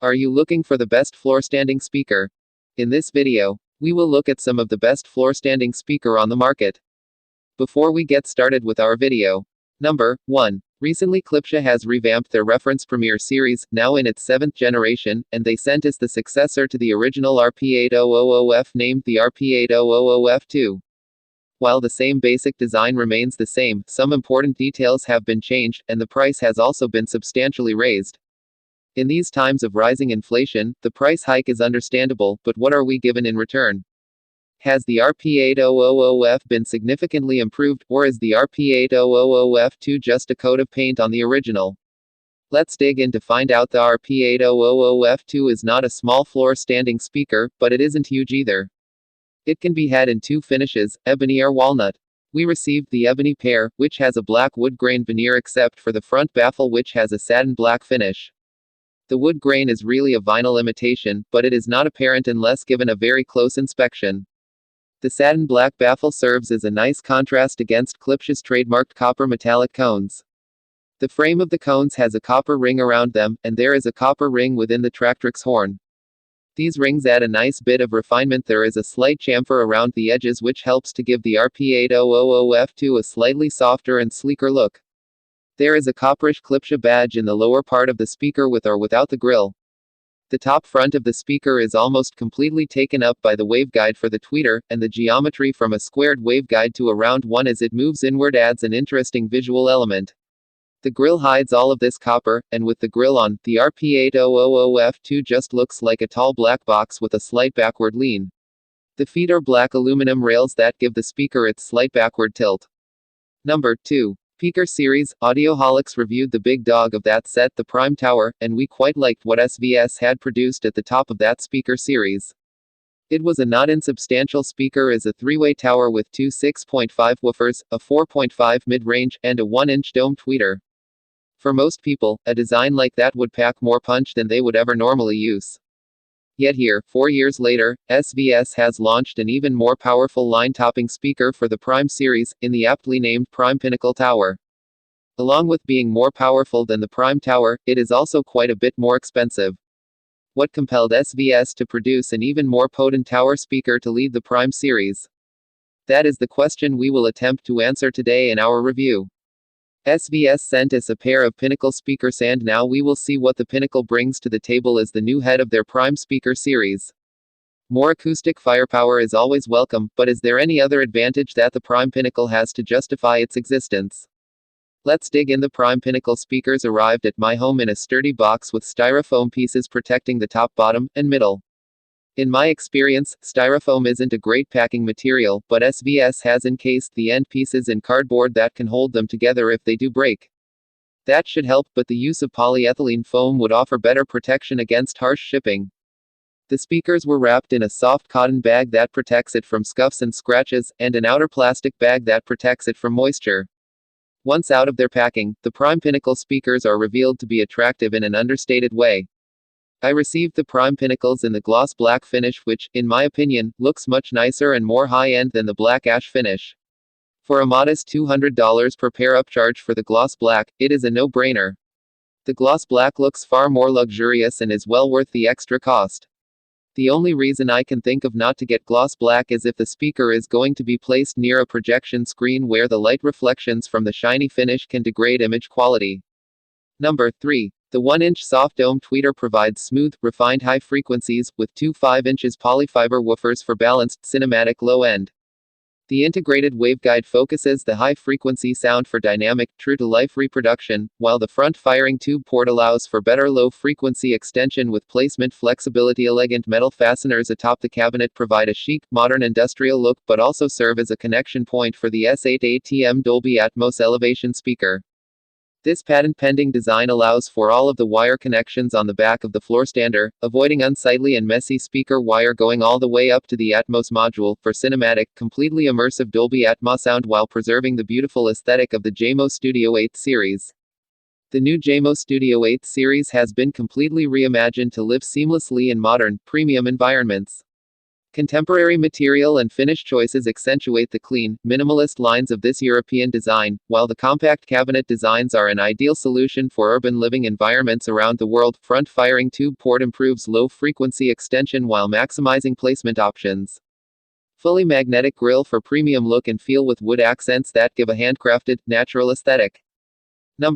Are you looking for the best floor standing speaker? In this video, we will look at some of the best floor standing speaker on the market. Before we get started with our video. Number 1. Recently Klipsche has revamped their Reference Premier series, now in its 7th generation, and they sent us the successor to the original RP8000F named the RP8000F2. While the same basic design remains the same, some important details have been changed, and the price has also been substantially raised. In these times of rising inflation, the price hike is understandable, but what are we given in return? Has the RP8000F been significantly improved, or is the RP8000F2 just a coat of paint on the original? Let's dig in to find out. The RP8000F2 is not a small floor standing speaker, but it isn't huge either. It can be had in two finishes, ebony or walnut. We received the ebony pair, which has a black wood grain veneer except for the front baffle which has a satin black finish. The wood grain is really a vinyl imitation, but it is not apparent unless given a very close inspection. The satin black baffle serves as a nice contrast against Klipsche's trademarked copper metallic cones. The frame of the cones has a copper ring around them, and there is a copper ring within the tractrix horn. These rings add a nice bit of refinement. There is a slight chamfer around the edges which helps to give the RP8000F2 a slightly softer and sleeker look. There is a copperish Klipsche badge in the lower part of the speaker with or without the grill. The top front of the speaker is almost completely taken up by the waveguide for the tweeter, and the geometry from a squared waveguide to a round one as it moves inward adds an interesting visual element. The grill hides all of this copper, and with the grill on, the RP8000F2 just looks like a tall black box with a slight backward lean. The feet are black aluminum rails that give the speaker its slight backward tilt. Number 2. Speaker Series. Audioholics reviewed the big dog of that set, the Prime Tower, and we quite liked what SVS had produced at the top of that speaker series. It was a not insubstantial speaker as a three-way tower with two 6.5 woofers, a 4.5 mid-range, and a 1-inch dome tweeter. For most people, a design like that would pack more punch than they would ever normally use. Yet here, 4 years later, SVS has launched an even more powerful line-topping speaker for the Prime series, in the aptly named Prime Pinnacle Tower. Along with being more powerful than the Prime Tower, it is also quite a bit more expensive. What compelled SVS to produce an even more potent tower speaker to lead the Prime series? That is the question we will attempt to answer today in our review. SVS sent us a pair of Pinnacle speakers, and now we will see what the Pinnacle brings to the table as the new head of their Prime speaker series. More acoustic firepower is always welcome, but is there any other advantage that the Prime Pinnacle has to justify its existence? Let's dig in. The Prime Pinnacle speakers arrived at my home in a sturdy box with styrofoam pieces protecting the top, bottom, and middle. In my experience, styrofoam isn't a great packing material, but SVS has encased the end pieces in cardboard that can hold them together if they do break. That should help, but the use of polyethylene foam would offer better protection against harsh shipping. The speakers were wrapped in a soft cotton bag that protects it from scuffs and scratches, and an outer plastic bag that protects it from moisture. Once out of their packing, the Prime Pinnacle speakers are revealed to be attractive in an understated way. I received the Prime Pinnacles in the gloss black finish, which, in my opinion, looks much nicer and more high-end than the black ash finish. For a modest $200 per pair upcharge for the gloss black, it is a no-brainer. The gloss black looks far more luxurious and is well worth the extra cost. The only reason I can think of not to get gloss black is if the speaker is going to be placed near a projection screen where the light reflections from the shiny finish can degrade image quality. Number 3. The 1-inch soft dome tweeter provides smooth, refined high frequencies, with two 5-inch polyfiber woofers for balanced, cinematic low end. The integrated waveguide focuses the high-frequency sound for dynamic, true-to-life reproduction, while the front firing tube port allows for better low-frequency extension with placement flexibility. Elegant metal fasteners atop the cabinet provide a chic, modern industrial look, but also serve as a connection point for the S8 Dolby Atmos elevation speaker. This patent-pending design allows for all of the wire connections on the back of the Floorstander, avoiding unsightly and messy speaker wire going all the way up to the Atmos module, for cinematic, completely immersive Dolby Atmos sound while preserving the beautiful aesthetic of the JMO Studio 8 series. The new JMO Studio 8 series has been completely reimagined to live seamlessly in modern, premium environments. Contemporary material and finish choices accentuate the clean, minimalist lines of this European design, while the compact cabinet designs are an ideal solution for urban living environments around the world. Front-firing tube port improves low-frequency extension while maximizing placement options. Fully magnetic grille for premium look and feel with wood accents that give a handcrafted, natural aesthetic. Number